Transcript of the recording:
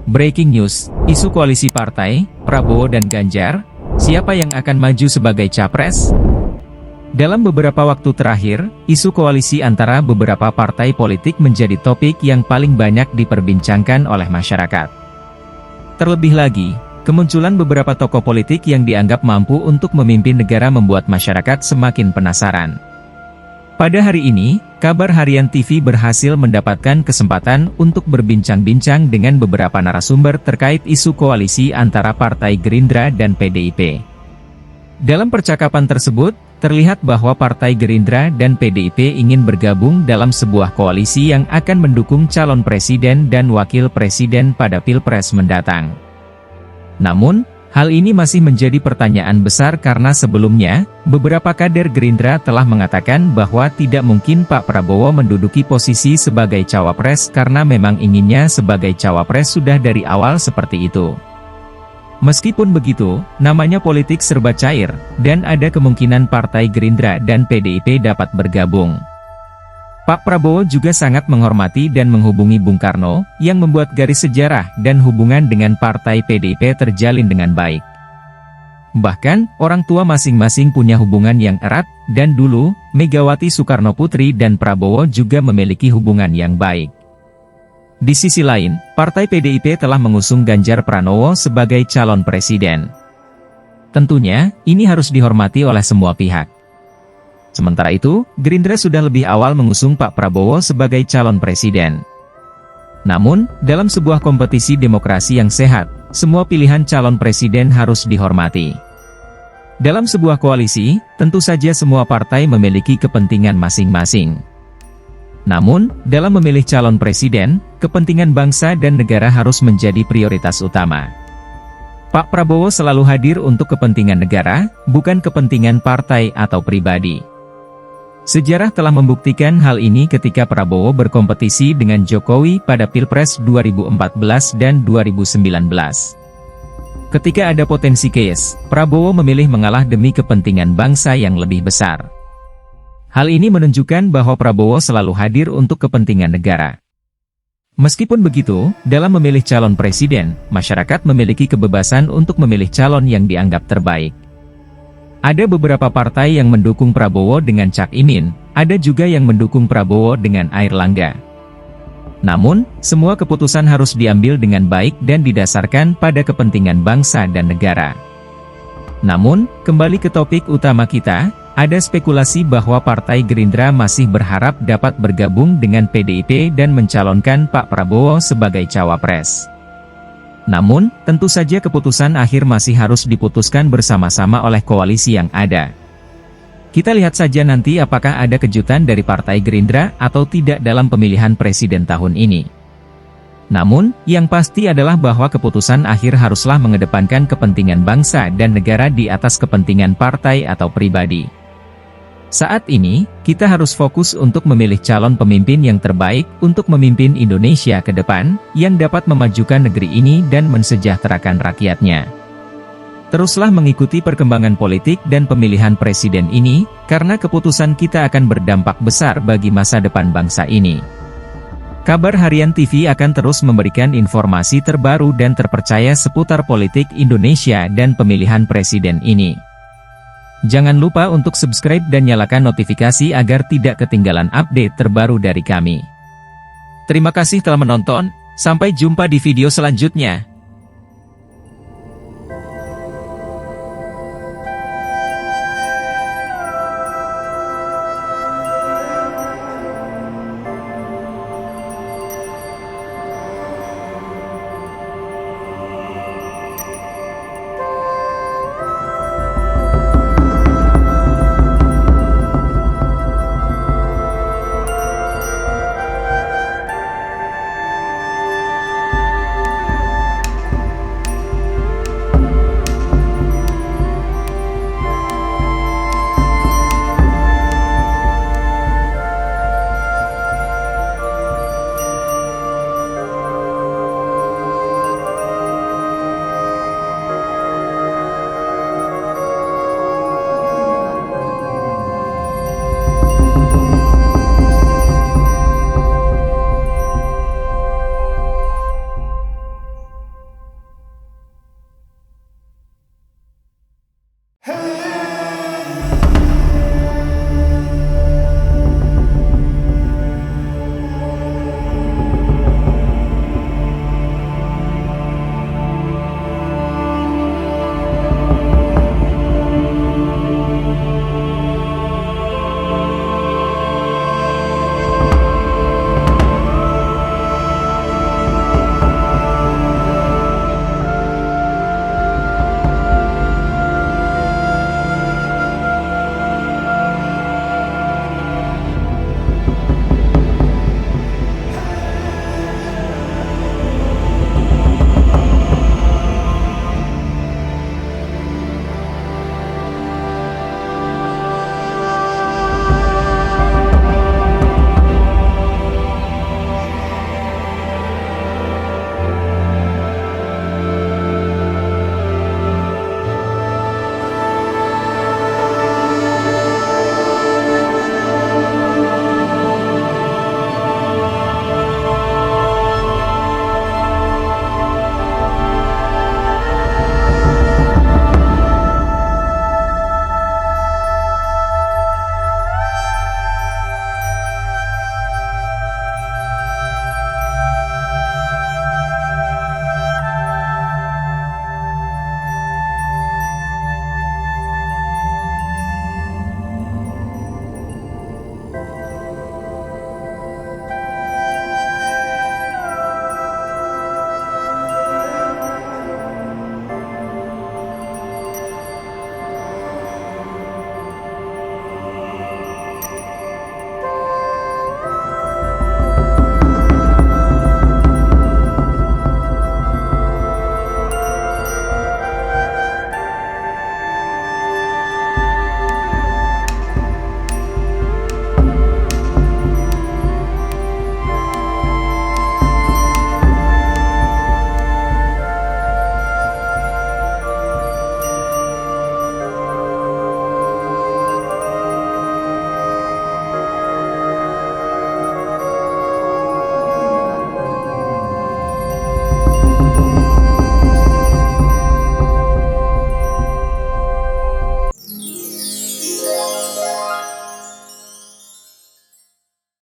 Breaking news, isu koalisi partai, Prabowo dan Ganjar, siapa yang akan maju sebagai capres? Dalam beberapa waktu terakhir, isu koalisi antara beberapa partai politik menjadi topik yang paling banyak diperbincangkan oleh masyarakat. Terlebih lagi, kemunculan beberapa tokoh politik yang dianggap mampu untuk memimpin negara membuat masyarakat semakin penasaran. Pada hari ini, Kabar Harian TV berhasil mendapatkan kesempatan untuk berbincang-bincang dengan beberapa narasumber terkait isu koalisi antara Partai Gerindra dan PDIP. Dalam percakapan tersebut, terlihat bahwa Partai Gerindra dan PDIP ingin bergabung dalam sebuah koalisi yang akan mendukung calon presiden dan wakil presiden pada Pilpres mendatang. Namun, hal ini masih menjadi pertanyaan besar karena sebelumnya, beberapa kader Gerindra telah mengatakan bahwa tidak mungkin Pak Prabowo menduduki posisi sebagai cawapres karena memang inginnya sebagai cawapres sudah dari awal seperti itu. Meskipun begitu, namanya politik serba cair, dan ada kemungkinan Partai Gerindra dan PDIP dapat bergabung. Pak Prabowo juga sangat menghormati dan menghubungi Bung Karno, yang membuat garis sejarah dan hubungan dengan Partai PDIP terjalin dengan baik. Bahkan, orang tua masing-masing punya hubungan yang erat, dan dulu, Megawati Soekarnoputri dan Prabowo juga memiliki hubungan yang baik. Di sisi lain, Partai PDIP telah mengusung Ganjar Pranowo sebagai calon presiden. Tentunya, ini harus dihormati oleh semua pihak. Sementara itu, Gerindra sudah lebih awal mengusung Pak Prabowo sebagai calon presiden. Namun, dalam sebuah kompetisi demokrasi yang sehat, semua pilihan calon presiden harus dihormati. Dalam sebuah koalisi, tentu saja semua partai memiliki kepentingan masing-masing. Namun, dalam memilih calon presiden, kepentingan bangsa dan negara harus menjadi prioritas utama. Pak Prabowo selalu hadir untuk kepentingan negara, bukan kepentingan partai atau pribadi. Sejarah telah membuktikan hal ini ketika Prabowo berkompetisi dengan Jokowi pada Pilpres 2014 dan 2019. Ketika ada potensi chaos, Prabowo memilih mengalah demi kepentingan bangsa yang lebih besar. Hal ini menunjukkan bahwa Prabowo selalu hadir untuk kepentingan negara. Meskipun begitu, dalam memilih calon presiden, masyarakat memiliki kebebasan untuk memilih calon yang dianggap terbaik. Ada beberapa partai yang mendukung Prabowo dengan Cak Imin, ada juga yang mendukung Prabowo dengan Airlangga. Namun, semua keputusan harus diambil dengan baik dan didasarkan pada kepentingan bangsa dan negara. Namun, kembali ke topik utama kita, ada spekulasi bahwa Partai Gerindra masih berharap dapat bergabung dengan PDIP dan mencalonkan Pak Prabowo sebagai cawapres. Namun, tentu saja keputusan akhir masih harus diputuskan bersama-sama oleh koalisi yang ada. Kita lihat saja nanti apakah ada kejutan dari Partai Gerindra atau tidak dalam pemilihan presiden tahun ini. Namun, yang pasti adalah bahwa keputusan akhir haruslah mengedepankan kepentingan bangsa dan negara di atas kepentingan partai atau pribadi. Saat ini, kita harus fokus untuk memilih calon pemimpin yang terbaik untuk memimpin Indonesia ke depan, yang dapat memajukan negeri ini dan mensejahterakan rakyatnya. Teruslah mengikuti perkembangan politik dan pemilihan presiden ini, karena keputusan kita akan berdampak besar bagi masa depan bangsa ini. Kabar Harian TV akan terus memberikan informasi terbaru dan terpercaya seputar politik Indonesia dan pemilihan presiden ini. Jangan lupa untuk subscribe dan nyalakan notifikasi agar tidak ketinggalan update terbaru dari kami. Terima kasih telah menonton, sampai jumpa di video selanjutnya.